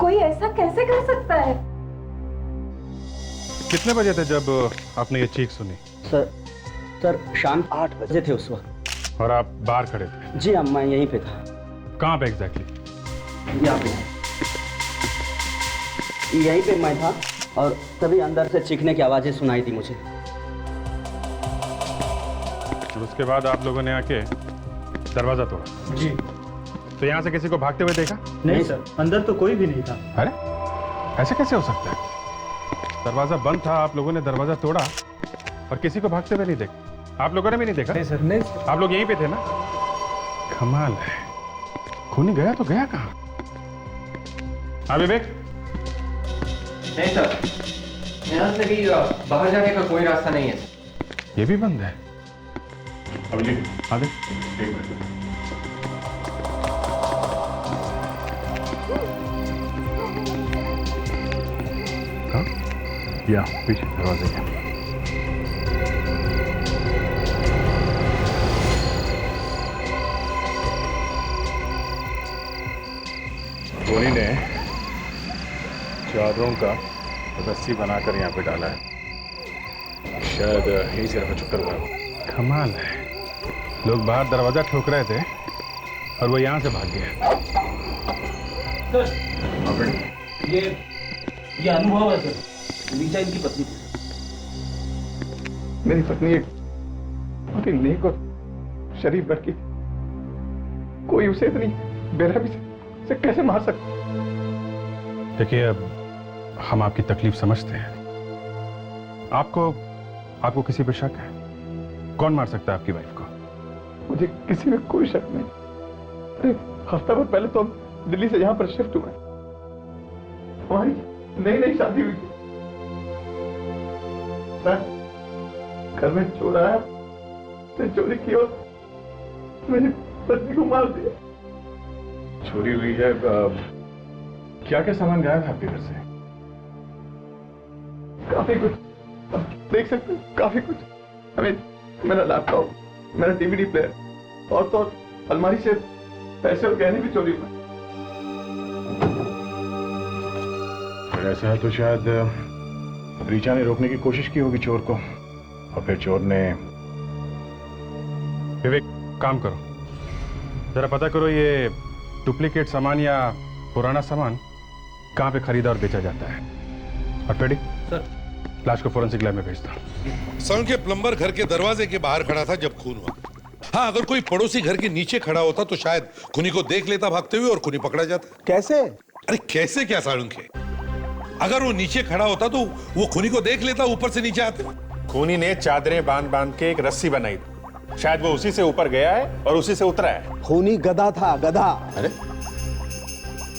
कोई ऐसा कैसे कर सकता है? कितने बजे थे जब आपने ये चीख सुनी? सर शाम 8 बजे थे उस वक्त। और आप बाहर खड़े थे? जी हाँ, मैं यहीं पे था। कहाँ पे एग्जैक्टली? यहाँ पे, यहीं पे मैं था और तभी अंदर से चीखने की आवाजें सुनाई दी मुझे। और उसके बाद आप लोगों ने आके दरवाजा तोड़ा? जी। तो यहाँ से किसी को भागते हुए देखा? नहीं सर, अंदर तो कोई भी नहीं था। अरे ऐसे कैसे हो सकता है? दरवाजा बंद था, आप लोगों ने दरवाजा तोड़ा और किसी को भागते हुए नहीं देखा? आप लोगों ने भी नहीं देखा? नहीं सर, नहीं सर। आप लोग यहीं पे थे ना? कमाल है। खूनी गया तो गया कहाँ? हाँ विवेक? नहीं सर, यहाँ से भी बाहर जाने का कोई रास्ता नहीं है। ये भी बंद है। अभिजीत आगे एक मिनट। या पीछे दरवाजे के। धोनी ने चादरों का रस्सी बनाकर यहाँ पे डाला है। शायद यही से रखा चक्कर लगा। कमाल है, लोग बाहर दरवाजा ठोक रहे थे और वो यहाँ से भाग गया। ये अनुभव है सर, रीचा इनकी पत्नी थी। मेरी पत्नी एक बहुत ही नेक और शरीफ लड़की थी। कोई उसे इतनी बेरहमी से कैसे मार सकता? देखिए, अब हम आपकी तकलीफ समझते हैं। आपको किसी पर शक है? कौन मार सकता है आपकी वाइफ को? मुझे किसी में कोई शक नहीं। अरे हफ्ता भर पहले तो हम दिल्ली से यहाँ पर शिफ्ट हुए। हमारी नई शादी हुई थी। घर में चोर आया, उसने चोरी की और मेरी पत्नी को मार दिया। चोरी हुई है? क्या क्या सामान गायब है आपके घर से? काफी कुछ, आप देख सकते हैं, काफी कुछ। हमें मेरा लैपटॉप, मेरा डीवीडी प्लेयर और तो अलमारी से पैसे और गहने भी चोरी हुए। ऐसा है तो शायद रीचा ने रोकने की कोशिश की होगी चोर को, और फिर चोर ने। विवेक, काम करो, जरा पता करो ये डुप्लीकेट सामान या पुराना सामान कहाँ पे खरीदा और बेचा जाता है। और पेडी सर, लाश को फोरेंसिक लैब में भेज दो। सड़क के प्लम्बर घर के दरवाजे के बाहर खड़ा था जब खून हुआ। हाँ, अगर कोई पड़ोसी घर के नीचे खड़ा होता तो शायद खूनी को देख लेता भागते हुए और खूनी पकड़ा जाता। कैसे? अरे कैसे क्या साळुंखे, अगर वो नीचे खड़ा होता तो वो खूनी को देख लेता, ऊपर से नीचे आते। खूनी ने चादरें बांध बांध के एक रस्सी बनाई, शायद वो उसी से ऊपर गया है और उसी से उतरा है। खूनी गधा था, गधा। अरे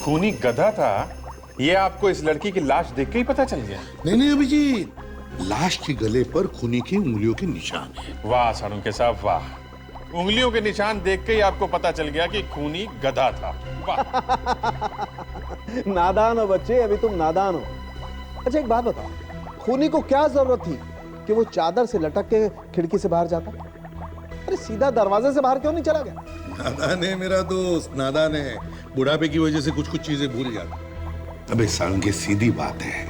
खूनी गधा था, ये आपको इस लड़की की लाश देख के ही पता चल गया? नहीं अभिजीत, लाश के गले पर खूनी की उंगलियों के निशान है। वाह साळुंखे साहब वाह, उंगलियों के निशान देख के ही आपको पता चल गया कि खूनी गधा था। वाह। नादान हो बच्चे, अभी तुम नादान हो। अच्छा एक बात बताओ, खूनी को क्या जरूरत थी कि वो चादर से लटक के खिड़की से बाहर जाता? अरे सीधा दरवाजे से बाहर क्यों नहीं चला गया? नादान है मेरा दोस्त, नादान है। बुढ़ापे की वजह से कुछ कुछ चीजें भूल जाता। अबे साळुंखे, सीधी बात है,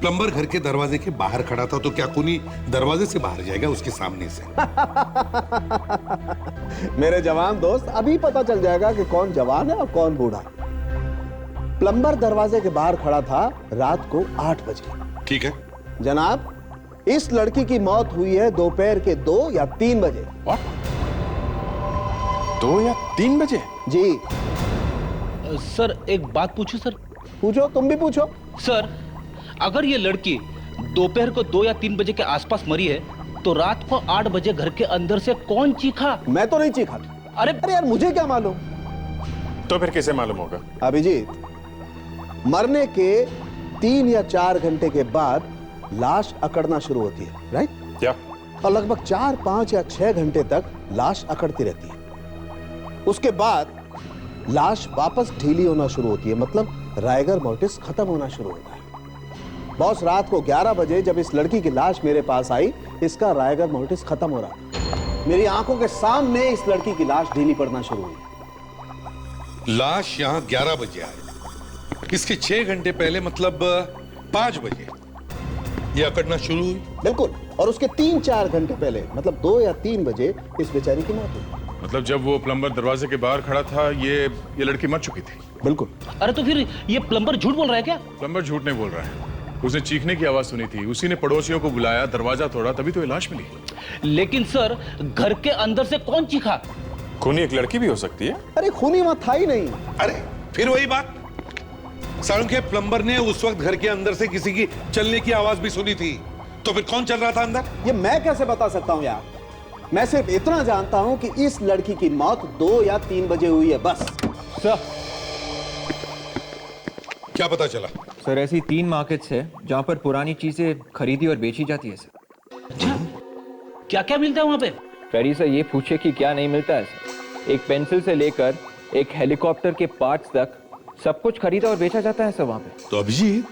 प्लम्बर घर के दरवाजे के बाहर खड़ा था तो क्या खूनी दरवाजे से बाहर जाएगा उसके सामने से? मेरे जवान दोस्त, अभी पता चल जाएगा कि कौन जवान है और कौन बूढ़ा। प्लम्बर दरवाजे के बाहर खड़ा था रात को 8 बजे। ठीक है जनाब, इस लड़की की मौत हुई है दोपहर के 2 या 3 बजे। 2 या 3 बजे? जी सर, एक बात पूछूं सर? पूछो, तुम भी पूछो। सर, अगर ये लड़की दोपहर को 2 या 3 बजे के आसपास मरी है तो रात को 8 बजे घर के अंदर से कौन चीखा? मैं तो नहीं चीखा। अरे यार, मुझे क्या मालूम? तो फिर किसे मालूम होगा? अभिजीत, मरने के 3 या 4 घंटे के बाद लाश अकड़ना शुरू होती है, राइट? क्या? और लगभग 4, 5 या 6 घंटे तक लाश अकड़ती रहती है। उसके बाद लाश वापस ढीली होना शुरू होती है, मतलब राइगर मोर्टिस खत्म होना शुरू होता है। बॉस, रात को 11 बजे जब इस लड़की की लाश मेरे पास आई, इसका राइगर मोर्टिस खत्म हो रहा था। मेरी आंखों के सामने इस लड़की की लाश ढीली पड़ना शुरू हुई। लाश यहाँ 11 बजे आई इसके 6 घंटे पहले मतलब 5 बजे ये अकड़ना शुरू हुई। बिल्कुल, और उसके 3-4 घंटे पहले मतलब 2 या 3 बजे इस बेचारी की मौत हुई। मतलब जब वो प्लम्बर दरवाजे के बाहर खड़ा था ये लड़की मर चुकी थी। बिल्कुल। अरे तो फिर ये प्लम्बर झूठ बोल रहा है क्या? प्लम्बर झूठ नहीं बोल रहा है, उसने चीखने की आवाज सुनी थी, उसी ने पड़ोसियों को बुलाया, दरवाजा तोड़ा, तभी तो ये लाश मिली। लेकिन सर घर के अंदर से कौन चीखा? खूनी एक लड़की भी हो सकती है। अरे खूनी वहां था ही नहीं। अरे फिर वही बात, साळुंखे के प्लम्बर ने उस वक्त घर के अंदर से किसी की चलने की आवाज भी सुनी थी, तो फिर कौन चल रहा था अंदर? ये मैं कैसे बता सकता हूं यार? मैं सिर्फ इतना जानता हूं कि इस लड़की की मौत 2 या 3 बजे हुई है, बस। सर क्या पता चला? सर ऐसी 3 मार्केट्स है जहाँ पर पुरानी चीजें खरीदी और बेची जाती है सर। अच्छा, क्या क्या मिलता है वहां पे? फेरी से ये पूछे कि क्या नहीं मिलता है सर। एक पेंसिल से लेकर एक हेलीकॉप्टर के पार्ट्स तक सब कुछ खरीदा और बेचा जाता है सर वहां पे। तो अभिजीत,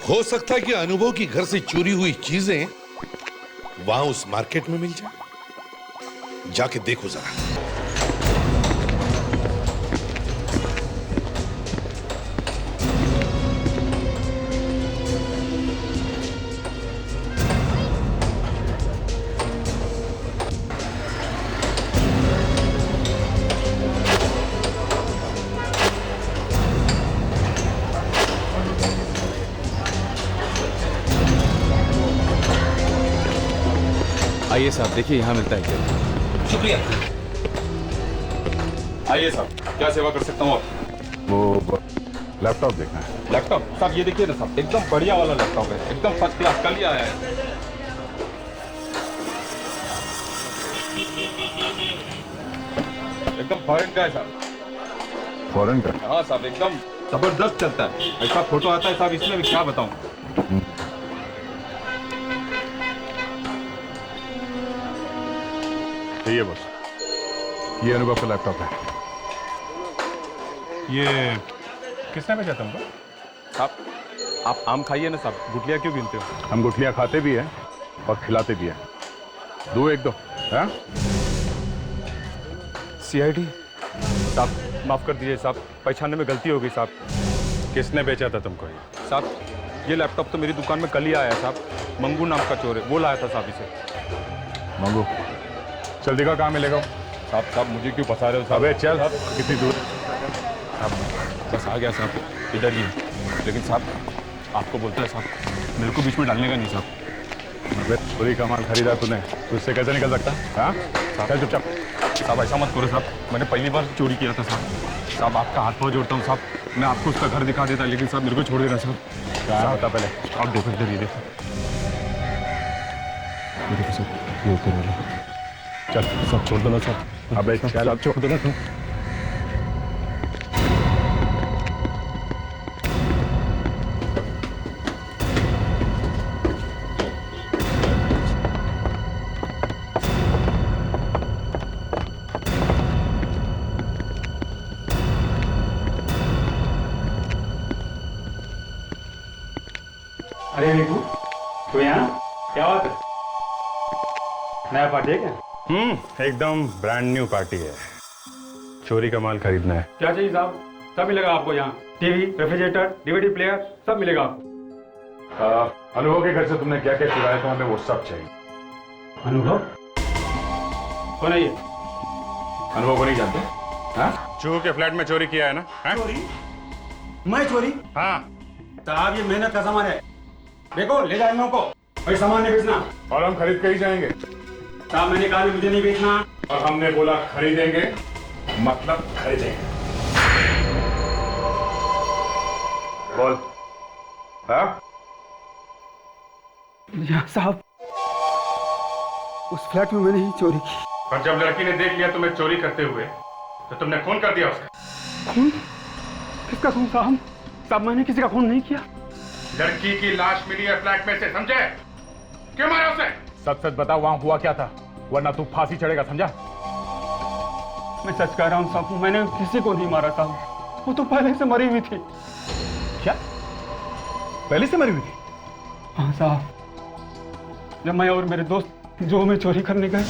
हो सकता है कि अनुभव की घर से चोरी हुई चीजें वहां उस मार्केट में मिल जाए। जाके देखो जरा। आइए साहब, देखिए यहाँ मिलता है क्या। शुक्रिया। आइए साहब, क्या सेवा कर सकता हूँ आप? वो लैपटॉप देखना है। लैपटॉप साहब, ये देखिए ना साहब, एकदम बढ़िया वाला लैपटॉप है, एकदम फर्स्ट क्लास, कल ही आया है। एकदम फॉरेन का है साहब। फॉरेन का? हाँ साहब, एकदम जबरदस्त चलता है। ऐसा फोटो आता है साहब इसमें, क्या बताऊं। ये बस, ये अनुभव का लैपटॉप है। ये किसने भेजा तुमको? साहब आप आम खाइए ना साहब, गुठलियाँ क्यों गिनते हो? हम गुठलियाँ खाते भी हैं और खिलाते भी हैं। दो एक दो। हाँ? CID साहब, माफ कर दीजिए साहब, पहचानने में गलती हो गई साहब। किसने बेचा था तुमको ये? साहब ये लैपटॉप तो मेरी दुकान में कल ही आया है साहब। मंगू नाम का चोर है, वो लाया था साहब इसे। मंगू, चल दिखा कहाँ मिलेगा। साहब मुझे क्यों फंसा रहे हो साहब? अबे चल, कितनी दूर? साहब बस आ गया साहब, इधर ही है। लेकिन साहब आपको बोलता है साहब, मेरे को बीच में डालने का नहीं साहब। अबे चोरी का माल खरीदा तूने, तो उससे कैसे निकल सकता? हाँ, चल चुपचाप। साहब ऐसा मत करो साहब, मैंने पहली बार चोरी किया था साहब। साहब आपका हाथ पाँव जोड़ता हूँ साहब, मैं आपको उसका घर दिखा देता, लेकिन साहब मेरे को छोड़ देना साहब। क्या होता पहले? आप देखो इधर, ये देखो, ये देखो साहब, ये ऊपर वाला। चल सब छोड़ दो ना साहब। अबे चल, आप छोड़ दो ना तुम। अरे रिकू, तो यहाँ क्या बात है? नया पार्टी है क्या? एकदम ब्रांड न्यू पार्टी है। चोरी का माल खरीदना है। क्या चाहिए साहब? सब मिलेगा आपको यहाँ। टीवी, रेफ्रिजरेटर, DVD प्लेयर, सब मिलेगा आपको। अनुभव के घर से तुमने क्या क्या चुराया था, हमें वो सब चाहिए। अनुभव कौन है ये? अनुभव को नहीं जानते? हाँ? चूहो के फ्लैट में चोरी किया है ना? हाँ? चोरी? मैं चोरी? हाँ। साहब ये मेहनत का सामान है, देखो ले जाएंगे उनको। भाई सामान नहीं बेचना। और हम खरीद के ही जाएंगे। साहब मैंने कहा मुझे नहीं बेचना। और हमने बोला खरीदेंगे, मतलब खरीदेंगे। बोल। हाँ? साहब उस फ्लैट में मैंने ही चोरी की। और जब लड़की ने देख लिया तुम्हें चोरी करते हुए, तो तुमने खून कर दिया उसका। खून? किसका खून साहब? साहब मैंने किसी का खून नहीं किया। लड़की की लाश मिली है फ्लैट में से, समझे? क्यों मारा उसे? सच सच बता, वहां हुआ क्या था, वरना तू फांसी चढ़ेगा, समझा? मैं सच कह रहा हूँ साहब, मैंने किसी को नहीं मारा साहब, वो तो पहले से मरी हुई थी। क्या? पहले से मरी हुई थी? हाँ साहब, जब मैं और मेरे दोस्त जो में चोरी करने गए,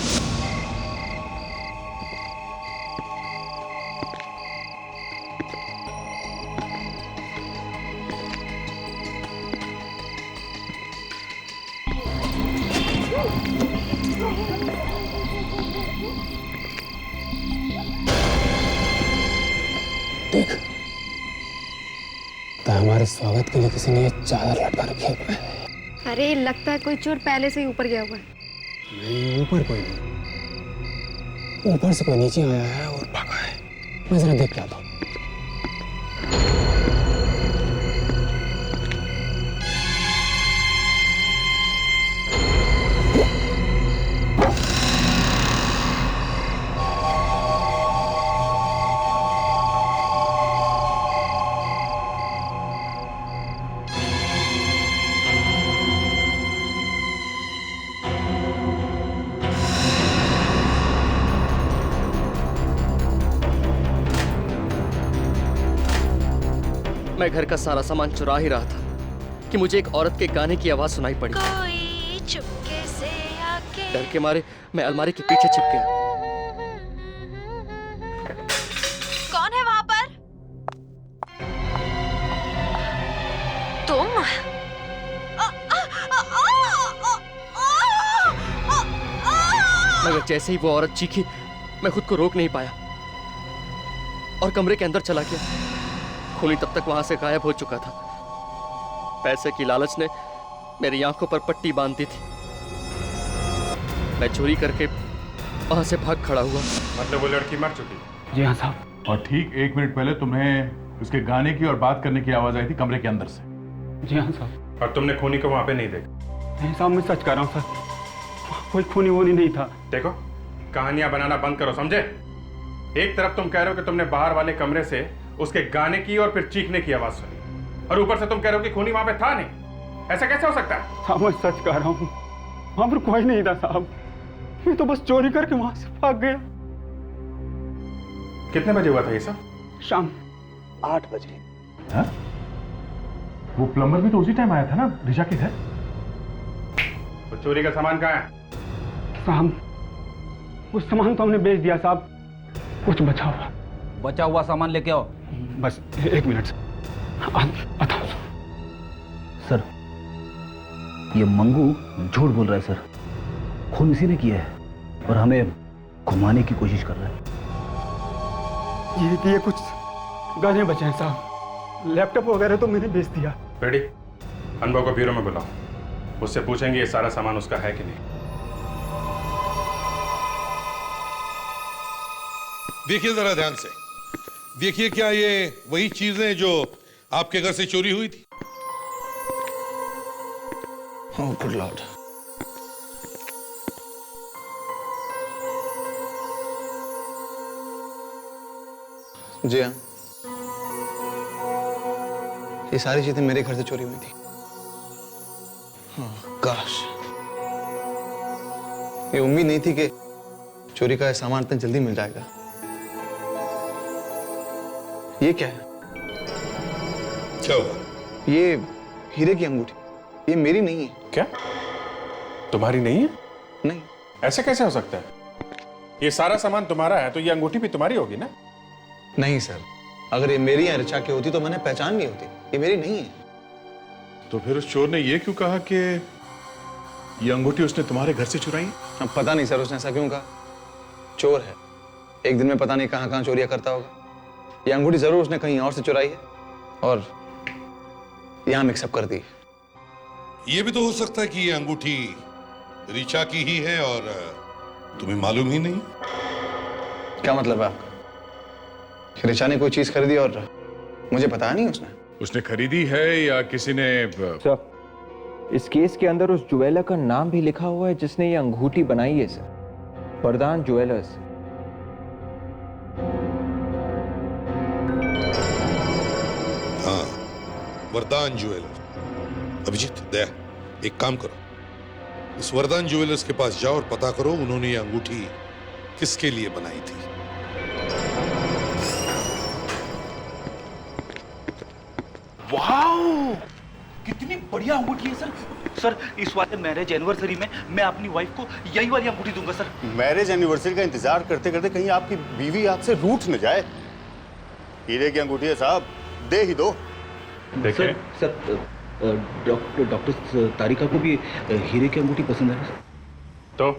देख, तो हमारे स्वागत के लिए किसी ने ये चादर लटका रखी है। अरे लगता है कोई चोर पहले से ही ऊपर गया हुआ है। नहीं, ऊपर कोई नहीं, ऊपर से कोई नीचे आया है और भागा है। मैं जरा देख लाता हूँ। मैं घर का सारा सामान चुरा ही रहा था कि मुझे एक औरत के गाने की आवाज सुनाई पड़ी। कोई चुपके से आके। डर के मारे मैं अलमारी के पीछे छिप गया। कौन है वहां पर? तुम? मगर जैसे ही वो औरत चीखी, मैं खुद को रोक नहीं पाया और कमरे के अंदर चला गया। खूनी तब तक वहां से गायब हो चुका था। पैसे की लालच ने मेरी आंखों पर पट्टी बांध दी थी। मैं चोरी करके वहां से भाग खड़ा हुआ। मतलब वो लड़की मर चुकी? जी हाँ साहब। और ठीक 1 मिनट पहले तुम्हें उसके गाने की और बात करने की आवाज आई थी कमरे के अंदर से। जी हाँ साहब। और तुमने खूनी को वहां पे नहीं देखा? नहीं साहब, मैं सच कह रहा हूँ सर, कोई खूनी वूनी नहीं था। देखो, कहानियां बनाना बंद करो, समझे? एक तरफ तुम कह रहे हो कि तुमने बाहर वाले कमरे से उसके गाने की और फिर चीखने की आवाज सुनी, और ऊपर से तुम कह रहे हो कि खूनी वहां पे था नहीं। ऐसा कैसे हो सकता है? साहब मैं सच कह रहा हूँ, वहां पर कोई नहीं था साहब। मैं तो बस चोरी करके वहां से भाग गया। कितने बजे हुआ था ये सब? शाम 8 बजे। हाँ? वो प्लम्बर भी तो उसी टाइम आया था ना ऋचा के घर। वो चोरी का सामान कहाँ है? साहब उस सामान तो हमने बेच दिया साहब, कुछ बचा हुआ सामान लेके आओ। बस 1 मिनट आता हूं। सर, ये मंगू झूठ बोल रहा है सर। खून इसी ने किया है और हमें घुमाने की कोशिश कर रहा है। ये कुछ गाने बचे हैं साहब, लैपटॉप वगैरह तो मैंने बेच दिया। रेडी? अनुभव को ब्यूरो में बुलाओ, उससे पूछेंगे ये सारा सामान उसका है कि नहीं। देखिए जरा ध्यान से, देखिए क्या ये वही चीजें जो आपके घर से चोरी हुई थी? Oh good Lord. जी हाँ, ये सारी चीजें मेरे घर से चोरी हुई थी। हाँ, काश ये उम्मीद नहीं थी कि चोरी का सामान इतना जल्दी मिल जाएगा। ये क्या है? क्या हुआ? ये हीरे की अंगूठी, ये मेरी नहीं है। क्या? तुम्हारी नहीं है? नहीं। ऐसे कैसे हो सकता है? ये सारा सामान तुम्हारा है तो ये अंगूठी भी तुम्हारी होगी ना? नहीं सर, अगर ये मेरी या ऋचा की होती तो मैंने पहचान ली होती। ये मेरी नहीं है। तो फिर उस चोर ने ये क्यों कहा कि ये अंगूठी उसने तुम्हारे घर से चुराई? अब पता नहीं सर, उसने ऐसा क्यों कहा। चोर है, एक दिन में पता नहीं कहां कहां चोरियां करता होगा। ये अंगूठी जरूर उसने कहीं और से चुराई है और यहां मिक्सअप कर दी। ये भी तो हो सकता है कि ये अंगूठी ऋचा की ही है और तुम्हें मालूम ही नहीं। क्या मतलब है आपका? ऋचा ने कोई चीज खरीदी और मुझे बताया नहीं उसने? उसने खरीदी है या किसी ने? सर, इस केस के अंदर उस ज्वेलर का नाम भी लिखा हुआ है जिसने ये अंगूठी बनाई है सर, वरदान ज्वेलर्स। हाँ, वरदान ज्वेलर्स। अभिजीत, दया, एक काम करो, इस वरदान ज्वेलर्स के पास जाओ और पता करो उन्होंने ये अंगूठी किसके लिए बनाई थी। वाओ, कितनी बढ़िया अंगूठी है सर। सर, इस वाले मैरिज एनिवर्सरी में मैं अपनी वाइफ को यही वाली अंगूठी दूंगा सर। मैरिज एनिवर्सरी का इंतजार करते करते कहीं आपकी बीवी आपसे रूठ न जाए। हीरे की अंगूठी है साहब, दे ही दो। देखें सर, डॉक्टर तारिका को भी हीरे की अंगूठी पसंद है। तो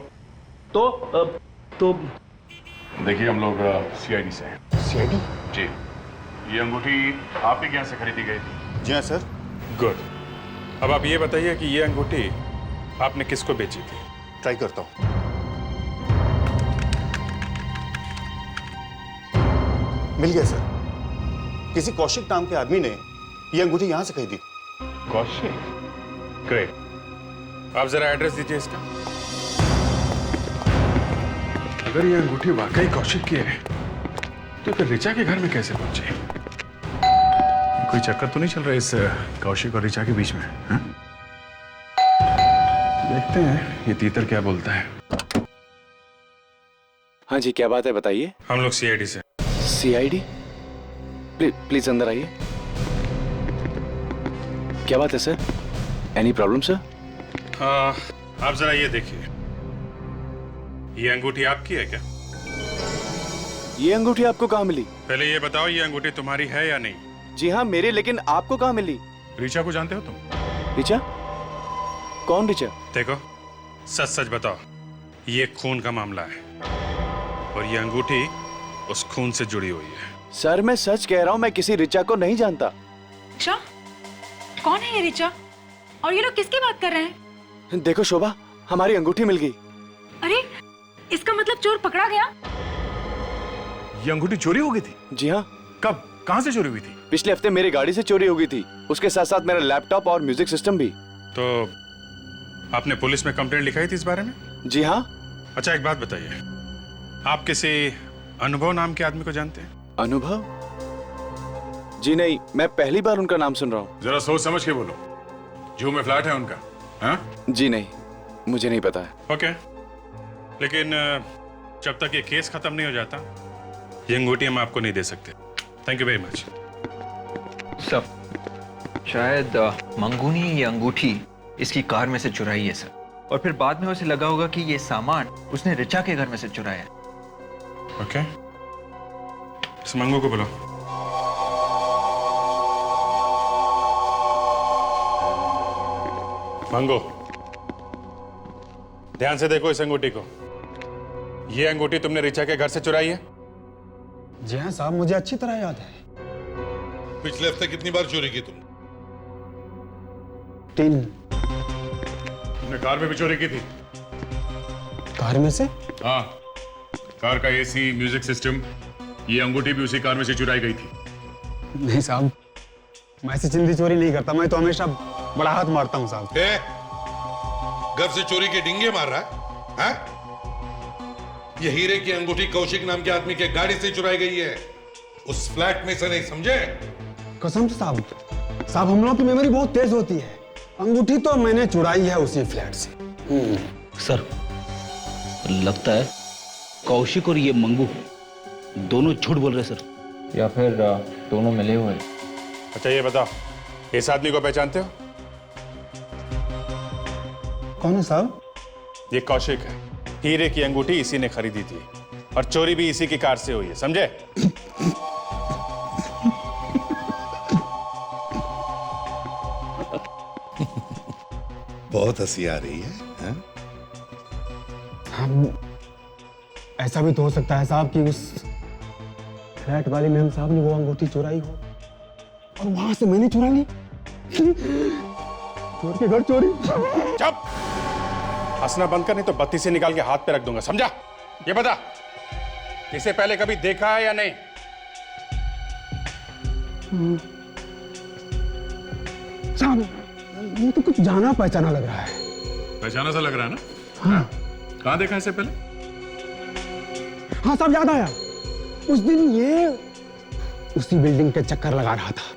देखिए, हम लोग सीआईडी से हैं। सीआईडी? जी। ये अंगूठी आप ही के यहाँ से खरीदी गई थी? जी हाँ सर। गुड। अब आप ये बताइए कि ये अंगूठी आपने किसको बेची थी? ट्राई करता हूँ। मिल गया सर। किसी कौशिक नाम के आदमी ने ये अंगूठी यहाँ से खरीदी। कौशिक? ग्रेट। आप जरा एड्रेस दीजिए इसका। अगर ये अंगूठी वाकई कौशिक की है तो फिर ऋचा के घर में कैसे पहुंची? कोई चक्कर तो नहीं चल रहा इस कौशिक और ऋचा के बीच में? हा? देखते हैं ये तीतर क्या बोलता है। हाँ जी, क्या बात है बताइए। हम लोग सीआईडी से। सीआईडी? प्लीज अंदर आइए। क्या बात है सर? Any problem sir? आप जरा ये देखिए, ये अंगूठी आपकी है क्या? ये अंगूठी आपको कहाँ मिली? पहले ये बताओ, ये अंगूठी तुम्हारी है या नहीं? जी हाँ मेरी, लेकिन आपको कहाँ मिली? ऋचा को जानते हो तुम? ऋचा? कौन ऋचा? देखो, सच सच बताओ, ये खून का मामला है और ये अंगूठी उस खून से जुड़ी हुई है। सर मैं सच कह रहा हूँ, मैं किसी ऋचा को नहीं जानता। ऋचा? कौन है ये ऋचा? और ये लोग किसकी बात कर रहे हैं? देखो शोभा, हमारी अंगूठी मिल गई। अरे इसका मतलब चोर पकड़ा गया? ये अंगूठी चोरी हो गई थी? जी हाँ। कब, कहाँ से चोरी हुई थी? पिछले हफ्ते मेरी गाड़ी से चोरी हो गई थी, उसके साथ साथ मेरा लैपटॉप और म्यूजिक सिस्टम भी। तो आपने पुलिस में कंप्लेंट लिखाई थी इस बारे में? जी हाँ। अच्छा एक बात बताइए, आप किसी अनुभव नाम के आदमी को जानते हैं? अनुभव? जी नहीं, मैं पहली बार उनका नाम सुन रहा हूँ। जरा सोच समझ के बोलो, जू में फ्लैट है उनका? हाँ? जी नहीं, मुझे नहीं पता है। ओके, लेकिन जब तक ये केस खत्म नहीं हो जाता ये अंगूठी हम आपको नहीं दे सकते। Thank you very much. Sir, शायद मंगू ने ये अंगूठी इसकी कार में से चुराई है सर, और फिर बाद में उसे लगा होगा कि ये सामान उसने ऋचा के घर में से चुराया है। ओके, इस मंगू को बुलाओ। मंगू, ध्यान से देखो इस अंगूठी को। ये अंगूठी तुमने ऋचा के घर से चुराई है? जी हाँ साहब, मुझे अच्छी तरह याद है। पिछले हफ्ते कितनी बार चोरी की तुमने? 3। तुमने कार में भी चोरी की थी? कार में से? हाँ, कार का एसी, म्यूजिक सिस्टम, ये अंगूठी भी उसी कार में से चुराई गई थी। नहीं साहब, मैं ऐसी चिंदी चोरी नहीं करता, मैं तो हमेशा बड़ा हाथ मारता हूँ साहब। घर से चोरी के डिंगे मार रहा है? हाँ? ये हीरे की अंगूठी कौशिक नाम के आदमी के गाड़ी से चुराई गई है, उस फ्लैट में से, नहीं समझे? कसम से साहब, साहब हम लोगों की मेमोरी बहुत तेज होती है। अंगूठी तो मैंने चुराई है उसी फ्लैट से। सर, लगता है कौशिक और ये मंगू दोनों झूठ बोल रहे सर। या फिर दोनों मिले हुए। अच्छा ये बताओ, इस आदमी को पहचानते हो? कौन है साहब? ये कौशिक है। हीरे की अंगूठी इसी ने खरीदी थी और चोरी भी इसी की कार से हुई है, समझे? बहुत हंसी आ रही है, हाँ? हम ऐसा भी तो हो सकता है साहब कि उस फ्लैट वाले मैम साहब ने वो अंगूठी चुराई हो और वहां से मैंने चुरा ली। चोर के घर चोरी। चुप! हंसना बंद कर, नहीं तो बत्ती से निकाल के हाथ पे रख दूंगा, समझा? ये बता, इसे पहले कभी देखा है या नहीं? साहब ये तो कुछ जाना पहचाना लग रहा है। पहचाना सा लग रहा है ना? हाँ। कहाँ देखा इसे पहले? हाँ साहब, याद आया, उस दिन ये उसी बिल्डिंग के चक्कर लगा रहा था।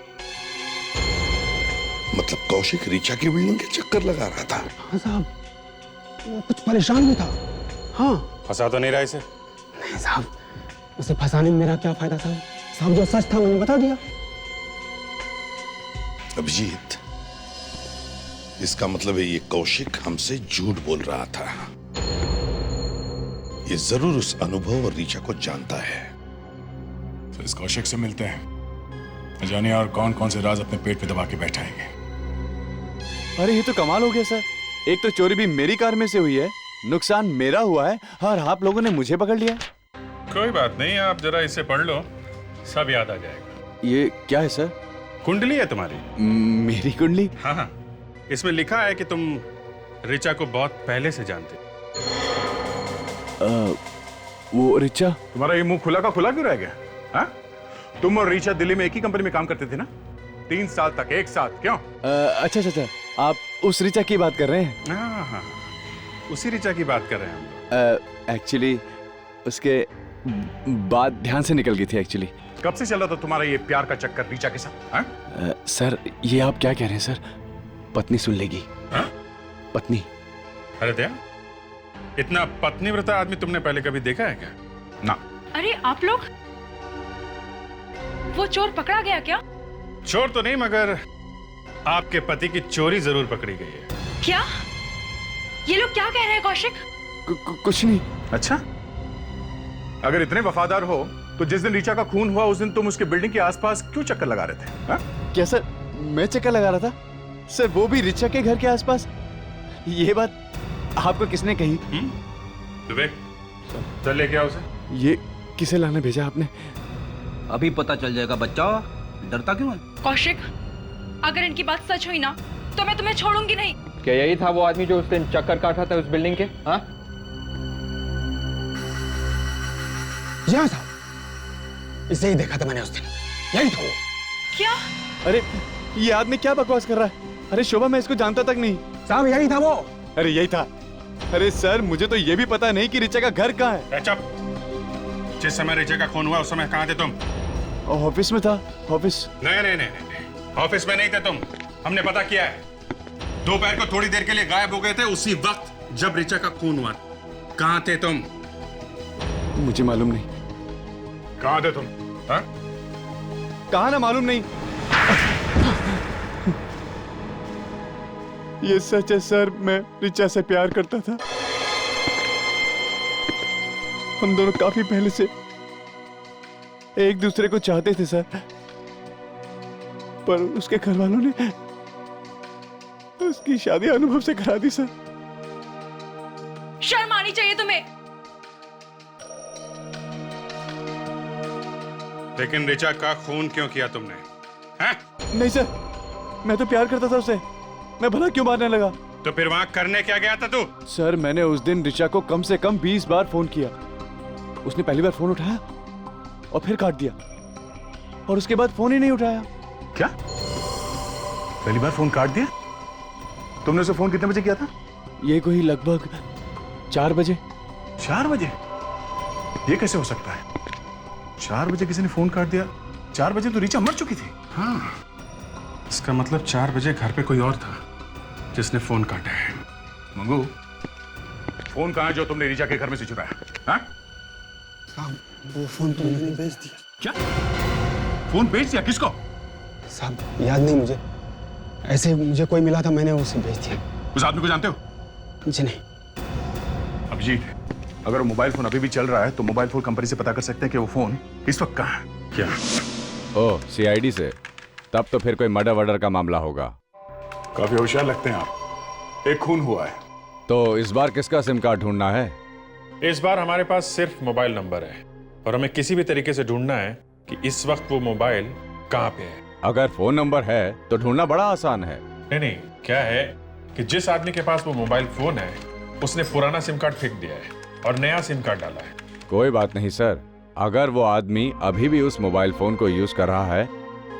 मतलब कौशिक ऋचा की बिल्डिंग के चक्कर लगा रहा था? हाँ साहब, वो कुछ परेशान भी था। हाँ। फंसा तो नहीं रहा इसे? नहीं साहब, उसे फंसाने में मेरा क्या फायदा साहब? साहब जो सच था मैंने बता दिया। अभिजीत, इसका मतलब है ये कौशिक हमसे झूठ बोल रहा था। ये जरूर उस अनुभव और ऋचा को जानता है। तो इस कौशिक से मिलते हैं, जाने और कौन कौन से राज अपने पेट पे दबा के बैठाएंगे। अरे ये तो कमाल हो गया सर, एक तो चोरी भी मेरी कार में से हुई है, नुकसान मेरा हुआ है और आप लोगों ने मुझे पकड़ लिया। कोई बात नहीं, आप जरा इसे पढ़ लो, सब याद आ जाएगा। ये क्या है सर? कुंडली है तुम्हारी। मेरी कुंडली? हाँ हाँ, इसमें लिखा है कि तुम रिचा को बहुत पहले से जानते। वो रिचा? तुम्हारा ये मुंह खुला का खुला क्यों रह गया? हाँ? तुम और रिचा दिल्ली में एक ही कंपनी में काम करते थे ना? 3 साल तक एक साथ, क्यों? अच्छा अच्छा, आप उस रिचा की बात कर रहे हैं? हाँ हाँ, उसी रिचा की बात कर रहे हैं। एक्चुअली उसके बात ध्यान से निकल गई थी एक्चुअली। कब से चल रहा था तुम्हारा ये प्यार का चक्कर रिचा के साथ? हाँ? सर ये आप क्या कह रहे हैं सर? पत्नी सुन लेगी। हाँ? पत्नी? अरे दया, इतना पत्नीव्रता आदमी तुमने पहले कभी देखा है क्या? ना। अरे आप लोग, वो चोर पकड़ा गया क्या? चोर तो नहीं, मगर आपके पति की चोरी जरूर पकड़ी गई है। क्या? ये लोग क्या कह रहे हैं कौशिक? कुछ नहीं। अच्छा, अगर इतने वफादार हो तो जिस दिन रिचा का खून हुआ उस दिन तुम उसके बिल्डिंग के आसपास क्यों चक्कर लगा रहे थे? हा? क्या सर मैं चक्कर लगा रहा था? सर वो भी रिचा के घर के आसपास? ये बात आपको किसने कही? विवेक, चल लेके आओ उसे। ये किसे लाने भेजा आपने? अभी पता चल जाएगा बच्चा, डरता क्यों है? कौशिक, अगर इनकी बात सच हुई ना तो मैं तुम्हें छोड़ूंगी नहीं। क्या यही था वो आदमी जो उस दिन चक्कर काटा था उस बिल्डिंग के? हाँ? यहाँ था, इसे ही देखा था मैंने उस दिन, यही था वो। क्या? अरे ये आदमी क्या बकवास कर रहा है? अरे शोभा, मैं इसको जानता तक नहीं। साहब यही था वो। अरे यही था? अरे सर मुझे तो ये भी पता नहीं कि रिचा का घर कहाँ है। जिस समय रिचा का खून हुआ उस समय कहाँ थे तुम? ऑफिस में था। ऑफिस? नहीं नहीं नहीं नहीं, ऑफिस में नहीं थे तुम। हमने पता किया है, दोपहर को थोड़ी देर के लिए गायब हो गए थे उसी वक्त जब रिचा का खून हुआ। कहाँ थे तुम? मुझे मालूम नहीं। कहाँ थे तुम? हाँ? कहाँ ना मालूम नहीं। ये सच है सर, मैं रिचा से प्यार करता था। हम दोनों काफी पहले से एक दूसरे को चाहते थे सर, पर उसके घर वालों ने उसकी शादी अनुभव से करा दी सर। शर्म आनी चाहिए तुम्हें। लेकिन रिचा का खून क्यों किया तुमने? हैं? नहीं सर, मैं तो प्यार करता था उसे, मैं भला क्यों मारने लगा? तो फिर वहां करने क्या गया था तू? सर मैंने उस दिन रिचा को कम से कम 20 बार फोन किया। उसने पहली बार फोन उठाया और फिर काट दिया, और उसके बाद फोन ही नहीं उठाया। क्या? पहली बार फोन काट दिया? तुमने उसे फोन कितने बजे किया था? ये कोई लगभग 4 बजे। 4 बजे? ये कैसे हो सकता है? 4 बजे किसी ने फोन काट दिया? 4 बजे तो रिचा मर चुकी थी। हाँ, इसका मतलब 4 बजे घर पे कोई और था जिसने फोन काटा है। मंगू, फोन कहाँ है जो तुमने रिचा के घर में से चुराया? हाँ? वो फोन तो मैंने बेच दिया। क्या? फोन बेच दिया? किसको? साहब याद नहीं मुझे, ऐसे मुझे कोई मिला था, मैंने उसे बेच दिया। उस आदमी को जानते हो? जी नहीं। अभिजीत, अगर वो मोबाइल फोन अभी भी चल रहा है तो मोबाइल फोन कंपनी से पता कर सकते हैं कि वो फोन इस वक्त कहाँ है। क्या? ओह, सीआईडी से? तब तो फिर कोई मर्डर वर्डर का मामला होगा। काफी होशियार लगते हैं आप। एक खून हुआ है। तो इस बार किसका सिम कार्ड ढूंढना है? इस बार हमारे पास सिर्फ मोबाइल नंबर है और हमें किसी भी तरीके से ढूंढना है कि इस वक्त वो मोबाइल कहाँ पे है। अगर फोन नंबर है तो ढूंढना बड़ा आसान है। नहीं नहीं, क्या है कि जिस आदमी के पास वो मोबाइल फोन है उसने पुराना सिम कार्ड फेंक दिया है और नया सिम कार्ड डाला है। कोई बात नहीं सर, अगर वो आदमी अभी भी उस मोबाइल फोन को यूज कर रहा है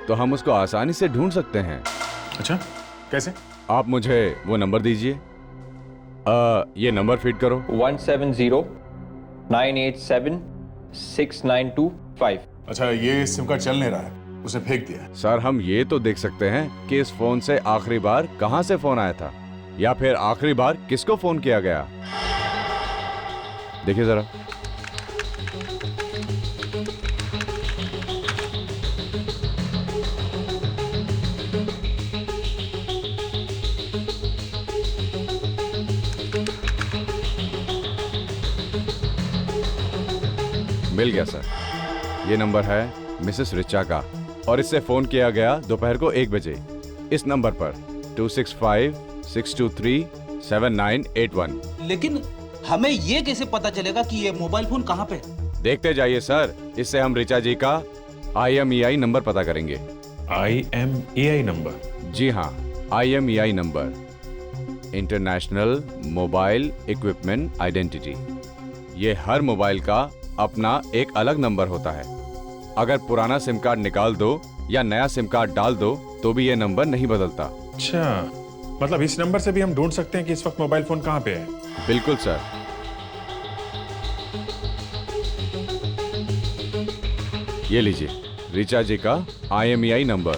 तो हम उसको आसानी से ढूंढ सकते हैं। अच्छा, कैसे? आप मुझे वो नंबर दीजिए। ये नंबर फीड करो। 170-987-6925। अच्छा, ये सिम कार्ड चल नहीं रहा है, उसने फेंक दिया। सर हम ये तो देख सकते हैं कि इस फोन से आखिरी बार कहां से फोन आया था, या फिर आखिरी बार किसको फोन किया गया। देखिए जरा। मिल गया सर, ये नंबर है मिसेस रिचा का और इससे फोन किया गया दोपहर को 1 बजे इस नंबर पर 265-623-7981। लेकिन हमें ये कैसे पता चलेगा कि ये मोबाइल फोन कहाँ पे है? देखते जाइए सर, इससे हम रिचा जी का IMEI नंबर पता करेंगे। IMEI number? जी हाँ, IMEI number, international mobile equipment identity. ये हर मोबाइल का अपना एक अलग नंबर होता है। अगर पुराना सिम कार्ड निकाल दो या नया सिम कार्ड डाल दो तो भी ये नंबर नहीं बदलता। अच्छा, मतलब इस नंबर से भी हम ढूंढ सकते हैं कि इस वक्त मोबाइल फोन कहां पे है? बिल्कुल सर। ये लीजिए रिचा जी का IMEI नंबर।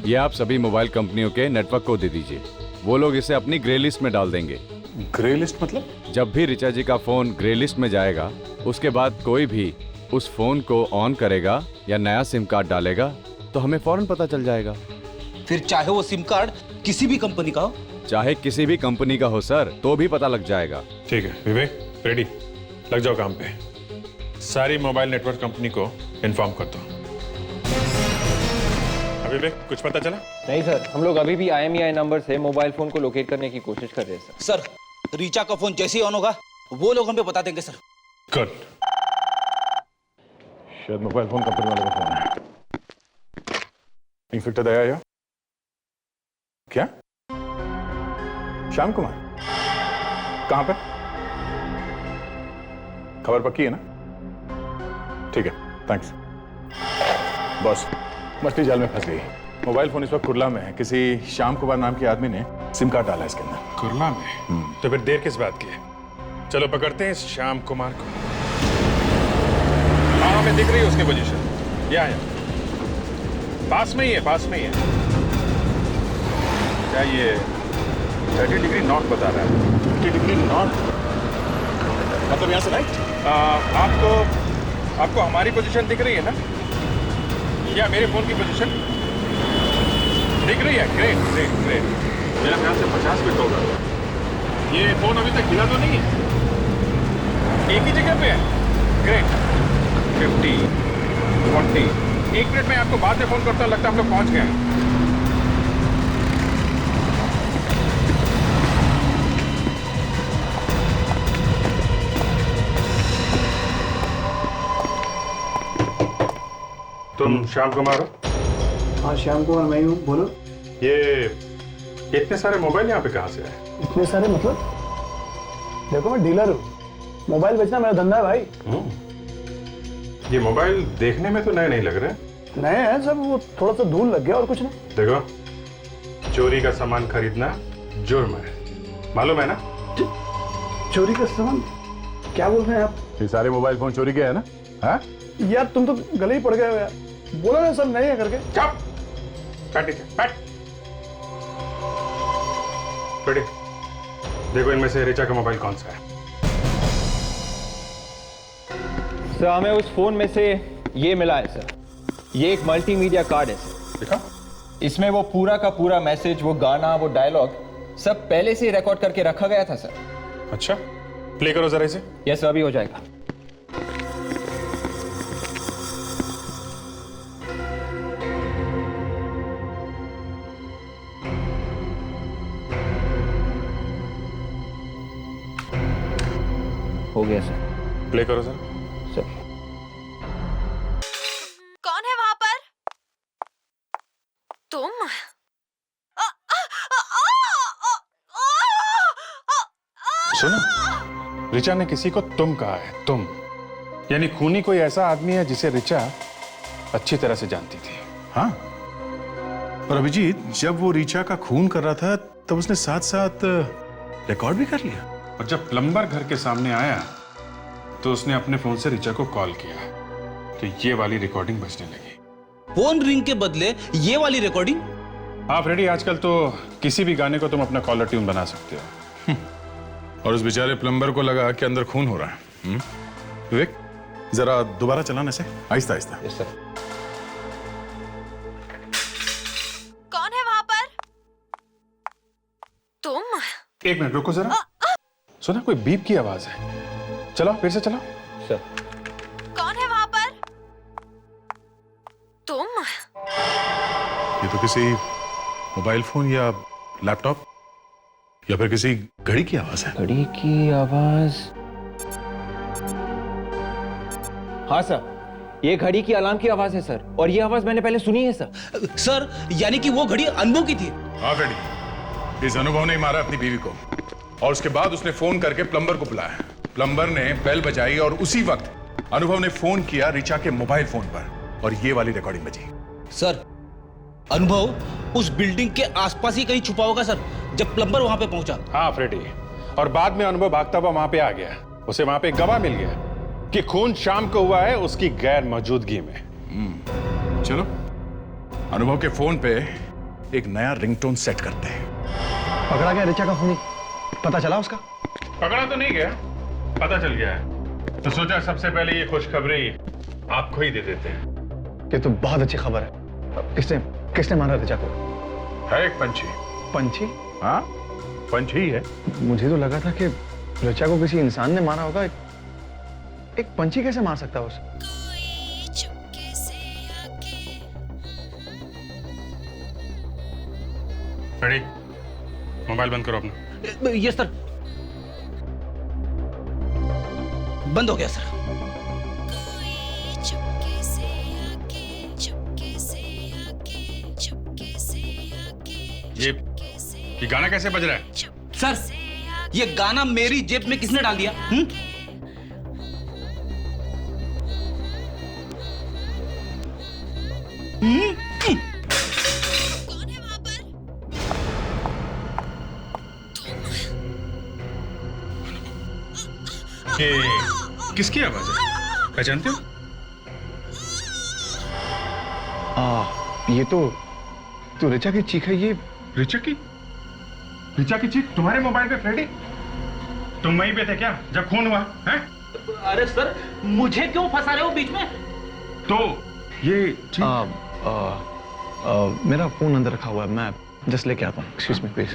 ये आप सभी मोबाइल कंपनियों के नेटवर्क को दे दीजिए, वो लोग इसे अपनी ग्रे लिस्ट में डाल देंगे। ग्रे लिस्ट मतलब? जब भी रिचा जी का फोन ग्रे लिस्ट में जाएगा, उसके बाद कोई भी उस फोन को ऑन करेगा या नया सिम कार्ड डालेगा तो हमें फौरन पता चल जाएगा। फिर चाहे वो सिम कार्ड किसी भी कंपनी का हो? चाहे किसी भी कंपनी का हो सर, तो भी पता लग जाएगा। ठीक है विवेक, रेडी, लग जाओ काम पे। सारी मोबाइल नेटवर्क कंपनी को इन्फॉर्म कर दो। विवेक, कुछ पता चला? नहीं सर, हम लोग अभी भी IMEI नंबर से मोबाइल फोन को लोकेट करने की कोशिश कर रहे हैं सर। रिचा का फोन जैसे ही ऑन होगा वो लोग हमें बता देंगे सर। गुड। शायद मोबाइल फोन कंपनी वाले का फोन है। इंस्पेक्टर दया या? क्या? श्याम कुमार? कहां पे? खबर पक्की है ना? ठीक है, थैंक्स। बॉस, मछली जाल में फंस गई। मोबाइल फोन इस वक्त कुरला में है। किसी श्याम कुमार नाम के आदमी ने सिम कार्ड डाला है इसके अंदर। कुरला में? तो फिर देर किस बात की है? चलो पकड़ते हैं इस श्याम कुमार को। हाँ, हमें दिख रही है उसकी पोजीशन। या पास में ही है, पास में ही है। क्या ये 30 डिग्री नॉर्थ बता रहा है? 30 डिग्री नॉर्थ मतलब यहाँ से राइट? आपको हमारी पोजीशन दिख रही है ना? या मेरे फोन की पोजीशन दिख रही है? Great great great. मेरा ख्याल से 50 फीट होगा। ये फोन अभी तक हिला तो नहीं है? एक ही जगह पे है? ग्रेट। 50, 40। 1 मिनट में आपको बाद में फोन करता हूं, लगता है हम लोग पहुंच गए हैं। तुम श्याम कुमार हो? हाँ श्याम कुमार मैं ही हूँ, बोलो। ये इतने सारे मोबाइल यहाँ पे कहाँ से आए? इतने सारे मतलब? देखो मैं डीलर हूँ, मोबाइल बेचना मेरा धंधा है भाई। ये मोबाइल देखने में तो नए नहीं लग रहे। नए हैं सब, वो थोड़ा सा धूल लग गया और कुछ नहीं। देखो, चोरी का सामान खरीदना जुर्म है, मालूम है ना? चोरी का सामान? क्या बोल रहे हैं आप? ये सारे मोबाइल फोन चोरी के है ना? हाँ? यार तुम तो गले ही पड़ गए हो यार, बोला ना सब नहीं है करके। चुप! बैठ। देखो इनमें से रिचा का मोबाइल कौन सा है? सर हमें उस फोन में से ये मिला है सर। ये एक मल्टीमीडिया कार्ड है सर। देखा? इसमें वो पूरा का पूरा मैसेज, वो गाना, वो डायलॉग सब पहले से ही रिकॉर्ड करके रखा गया था सर। अच्छा, प्ले करो जरा इसे। यस सर, अभी हो जाएगा। हो गया सर। प्ले करो सर। सर कौन है वहां पर? तुम? सुनो, रिचा ने किसी को तुम कहा है, तुम। यानी खूनी कोई ऐसा आदमी है जिसे रिचा अच्छी तरह से जानती थी। हाँ, और अभिजीत जब वो रिचा का खून कर रहा था तब उसने साथ साथ रिकॉर्ड भी कर लिया। और जब प्लम्बर घर के सामने आया तो उसने अपने फोन से रिचा को कॉल किया, तो ये वाली रिकॉर्डिंग बजने लगी। फोन रिंग के बदले ये वाली रिकॉर्डिंग? हाँ फ्रेडी, आजकल तो किसी भी गाने को तुम अपना कॉलर ट्यून बना सकते हो। और उस बेचारे प्लम्बर को लगा कि अंदर खून हो रहा है। विवेक, जरा दोबारा चलाने से आहिस्ता आहिस्ता। Yes sir. कौन है वहां पर? तुम? 1 मिनट रुको जरा। सुना, कोई बीप की आवाज है। चलो फिर से चलो। सर कौन है वहां पर? तुम? ये तो किसी मोबाइल फोन या लैपटॉप या फिर किसी घड़ी की आवाज है। घड़ी की आवाज? हाँ सर, ये घड़ी की अलार्म की आवाज है सर, और ये आवाज मैंने पहले सुनी है सर। सर यानी कि वो घड़ी अनुभव की थी? हाँ फ्रेडी, इस अनुभव ने मारा अपनी बीवी को और उसके बाद उसने फोन करके प्लम्बर को बुलाया। प्लम्बर ने बेल बजाई और उसी वक्त अनुभव ने फोन किया रिचा के मोबाइल फोन पर और ये वाली रिकॉर्डिंग बजी। सर अनुभव उस बिल्डिंग के आसपास ही कहीं छुपा होगा सर, जब प्लम्बर वहां पे पहुंचा। हाँ फ्रेडी, और बाद में अनुभव भागता हुआ वहां पे आ गया। उसे वहां पे एक गवाह मिल गया कि खून शाम को हुआ है उसकी गैर मौजूदगी में। चलो अनुभव के फोन पे एक नया रिंगटोन सेट करते हैं। पकड़ा गया रिचा का खूनी? पता चला उसका? पकड़ा तो नहीं गया, पता चल गया है। तो सोचा सबसे पहले ये खुशखबरी आपको ही दे देते हैं। ये तो बहुत अच्छी खबर है। किसने मारा रिचा को? है एक पंछी। पंछी? हाँ पंछी ही है। मुझे तो लगा था कि रिचा को किसी इंसान ने मारा होगा। एक पंछी कैसे मार सकता है उसे? फ्रेडी, मोबाइल बंद करो अपना। Yes sir. बंद हो गया सर। ये गाना कैसे बज रहा है? सर ये गाना मेरी जेब में किसने डाल दिया? ये किसकी आवाज है, पहचानते हो? ये तो रिचा की चीख है। ये रिचा की चीख तुम्हारे मोबाइल पे? फ्रेडी तुम वहीं पे थे क्या जब खून हुआ है? अरे सर मुझे क्यों फंसा रहे हो बीच में? तो ये मेरा फोन अंदर रखा हुआ है, मैं जस्ट लेके आता हूँ। Excuse me please.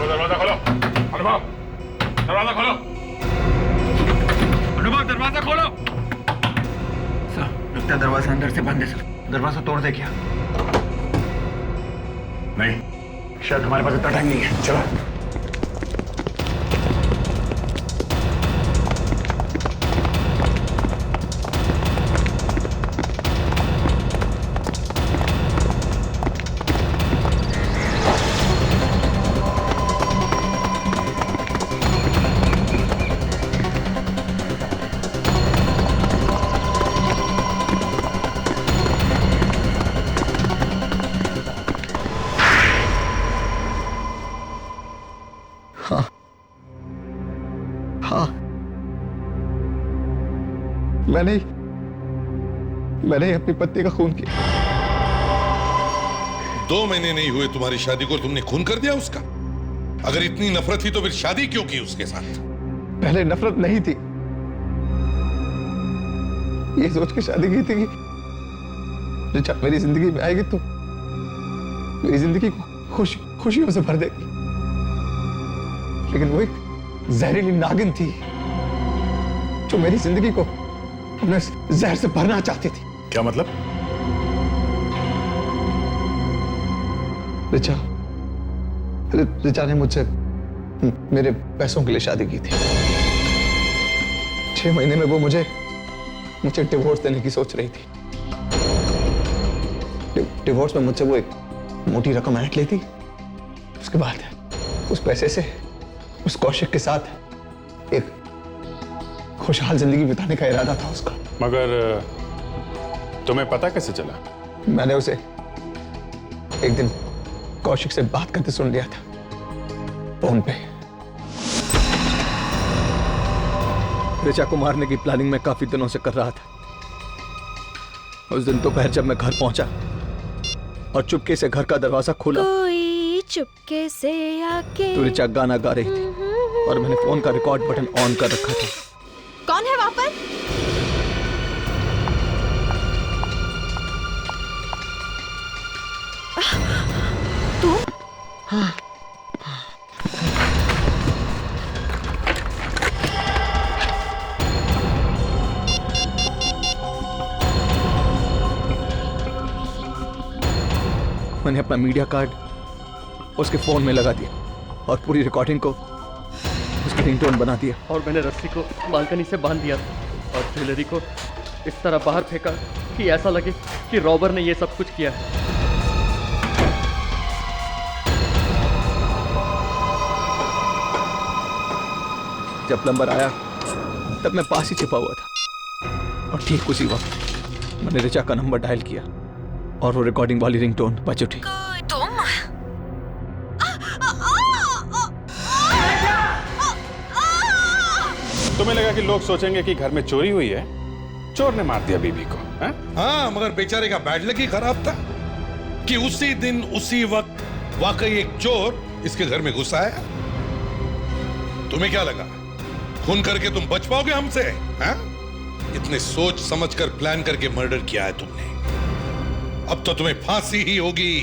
दरवाजा खोलो अनुभव, दरवाजा खोलो अनुभव, दरवाजा खोलो। सर लगता है दरवाजा अंदर से बंद है सर, दरवाजा तोड़ दे क्या? नहीं, शायद हमारे पास इतना टाइम नहीं है। चलो मैंने अपनी पत्नी का खून किया। 2 महीने नहीं हुए तुम्हारी शादी को, तुमने खून कर दिया उसका? अगर इतनी नफरत थी तो फिर शादी क्यों की उसके साथ? पहले नफरत नहीं थी, ये सोच के शादी की थी कि रिचा मेरी जिंदगी में आएगी तो मेरी जिंदगी को खुशियों से भर देगी। लेकिन वो एक जहरीली नागिन थी जो मेरी जिंदगी को अपने जहर से भरना चाहती थी। क्या मतलब? रिचा ने मुझसे मेरे पैसों के लिए शादी की थी। 6 महीने में वो मुझे डिवोर्स देने की सोच रही थी। डिवोर्स में मुझसे वो एक मोटी रकम ऐंठ लेती, उसके बाद उस पैसे से उस कौशिक के साथ एक खुशहाल जिंदगी बिताने का इरादा था उसका। मगर तुम्हें पता कैसे चला? मैंने उसे एक दिन कौशिक से बात करते सुन लिया था फोन पे। रिचा को मारने की प्लानिंग मैं काफी दिनों से कर रहा था। उस दिन दोपहर जब मैं घर पहुंचा और चुपके से घर का दरवाजा खोला, कोई चुपके से आके तो रिचा गाना गा रही थी और मैंने फोन का रिकॉर्ड बटन ऑन कर रखा था। कौन है वहां पर? तू? मैंने अपना मीडिया कार्ड उसके फोन में लगा दिया और पूरी रिकॉर्डिंग को उसकी रिंगटोन बना दिया। और मैंने रस्सी को बालकनी से बांध दिया और ज्वेलरी को इस तरह बाहर फेंका कि ऐसा लगे कि रॉबर ने ये सब कुछ किया है। जब प्लम्बर आया तब मैं पास ही छिपा हुआ था और ठीक उसी वक्त मैंने रिचा का नंबर डायल किया और वो रिकॉर्डिंग वाली रिंगटोन बज उठी। तुम्हें लगा कि लोग सोचेंगे कि घर में चोरी हुई है, चोर ने मार दिया बीबी को? हाँ, मगर बेचारे का बैड लक ही खराब था कि उसी दिन उसी वक्त वाकई एक चोर इसके घर में घुस आया। तुम्हें क्या लगा खून करके तुम बच पाओगे हमसे? हैं? इतने सोच समझकर प्लान करके मर्डर किया है तुमने। अब तो तुम्हें फांसी ही होगी।